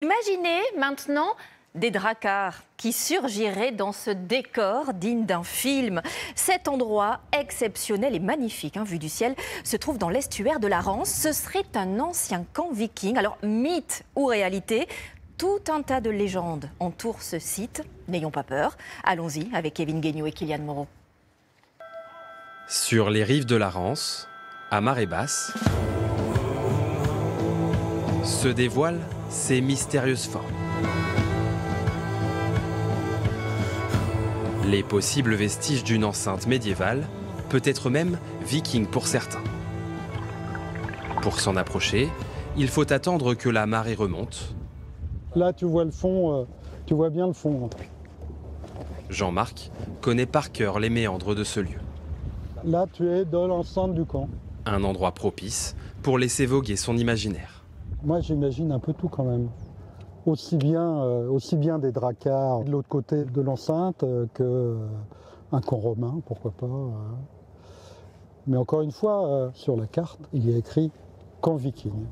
Imaginez maintenant des dracars qui surgiraient dans ce décor digne d'un film. Cet endroit exceptionnel et magnifique, vu du ciel, se trouve dans l'estuaire de la Rance. Ce serait un ancien camp viking. Alors, mythe ou réalité, tout un tas de légendes entourent ce site. N'ayons pas peur. Allons-y avec Kevin Guéniot et Kylian Moreau. Sur les rives de la Rance, à marée basse, se dévoilent ces mystérieuses formes. Les possibles vestiges d'une enceinte médiévale, peut-être même viking pour certains. Pour s'en approcher, il faut attendre que la marée remonte. Là, tu vois le fond, tu vois bien le fond. Jean-Marc connaît par cœur les méandres de ce lieu. Là, tu es dans l'enceinte du camp. Un endroit propice pour laisser voguer son imaginaire. Moi, j'imagine un peu tout quand même. Aussi bien des dracars de l'autre côté de l'enceinte qu'un camp romain, pourquoi pas. Mais encore une fois, sur la carte, il y a écrit camp viking.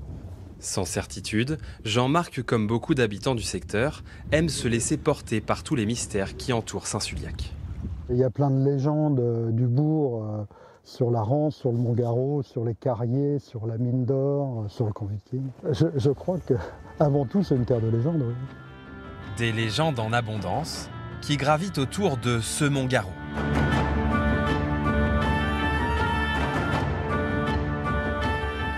Sans certitude, Jean-Marc, comme beaucoup d'habitants du secteur, aime se laisser porter par tous les mystères qui entourent Saint-Suliac. Il y a plein de légendes du bourg sur la Rance, sur le Mont-Garreau, sur les carriers, sur la mine d'or, sur le camp viking. Je crois qu'avant tout, c'est une terre de légendes. Oui. Des légendes en abondance qui gravitent autour de ce Mont-Garreau.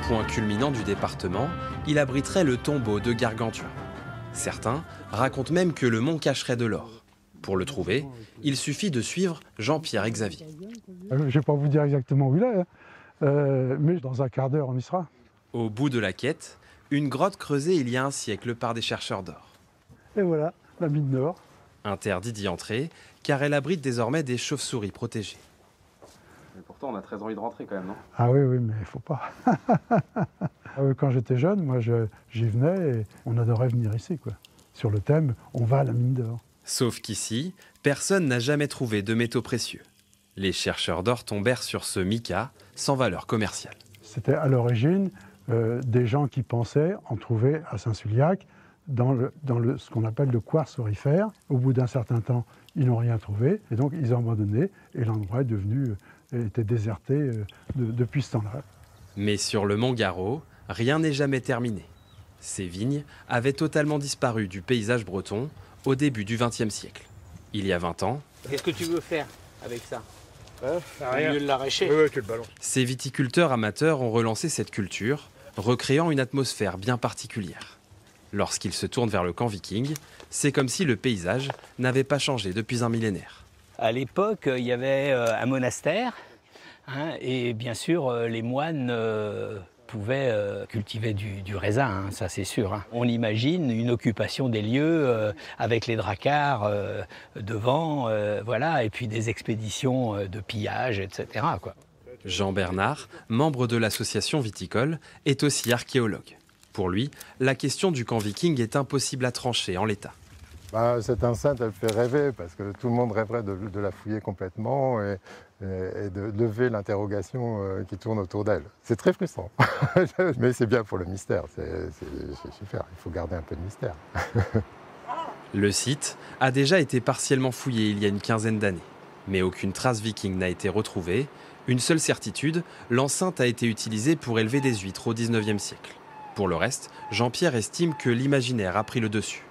Point culminant du département, il abriterait le tombeau de Gargantua. Certains racontent même que le mont cacherait de l'or. Pour le trouver, il suffit de suivre Jean-Pierre et Xavier. Je ne vais pas vous dire exactement où il est, mais dans un quart d'heure, on y sera. Au bout de la quête, une grotte creusée il y a un siècle par des chercheurs d'or. Et voilà, la mine d'or. Interdit d'y entrer, car elle abrite désormais des chauves-souris protégées. Mais pourtant, on a très envie de rentrer quand même, non? Ah oui, mais il ne faut pas. Quand j'étais jeune, moi, j'y venais et on adorait venir ici, quoi. Sur le thème, on va à la mine d'or. Sauf qu'ici, personne n'a jamais trouvé de métaux précieux. Les chercheurs d'or tombèrent sur ce mica sans valeur commerciale. C'était à l'origine des gens qui pensaient en trouver à Saint-Suliac dans ce qu'on appelle le quartz aurifère. Au bout d'un certain temps, ils n'ont rien trouvé et donc ils ont abandonné et l'endroit était déserté depuis ce temps-là. Mais sur le Mont-Garreau, rien n'est jamais terminé. Ces vignes avaient totalement disparu du paysage breton au début du XXe siècle. Il y a 20 ans... Qu'est-ce que tu veux faire avec ça? Rien. Au lieu de l'arracher. Oui, tu le balances. Ces viticulteurs amateurs ont relancé cette culture, recréant une atmosphère bien particulière. Lorsqu'ils se tournent vers le camp viking, c'est comme si le paysage n'avait pas changé depuis un millénaire. À l'époque, il y avait un monastère, et bien sûr, les moines pouvaient cultiver du raisin, ça c'est sûr. On imagine une occupation des lieux avec les dracars devant, voilà, et puis des expéditions de pillage, etc., quoi. Jean Bernard, membre de l'association viticole, est aussi archéologue. Pour lui, la question du camp viking est impossible à trancher en l'état. Cette enceinte, elle fait rêver parce que tout le monde rêverait de la fouiller complètement et de lever l'interrogation qui tourne autour d'elle. C'est très frustrant, mais c'est bien pour le mystère, c'est super, il faut garder un peu de mystère. Le site a déjà été partiellement fouillé il y a une quinzaine d'années, mais aucune trace viking n'a été retrouvée. Une seule certitude, l'enceinte a été utilisée pour élever des huîtres au XIXe siècle. Pour le reste, Jean-Pierre estime que l'imaginaire a pris le dessus.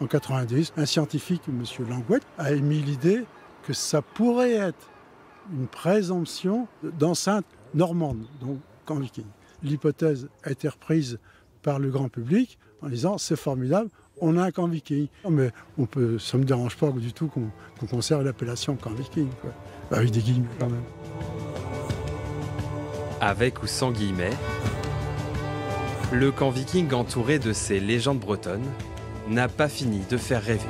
En 90, un scientifique, M. Langouette, a émis l'idée que ça pourrait être une présomption d'enceinte normande, donc camp viking. L'hypothèse a été reprise par le grand public en disant c'est formidable, on a un camp viking. Mais ça ne me dérange pas du tout qu'on conserve l'appellation camp viking, quoi. Avec des guillemets quand même. Avec ou sans guillemets, le camp viking entouré de ces légendes bretonnes n'a pas fini de faire rêver.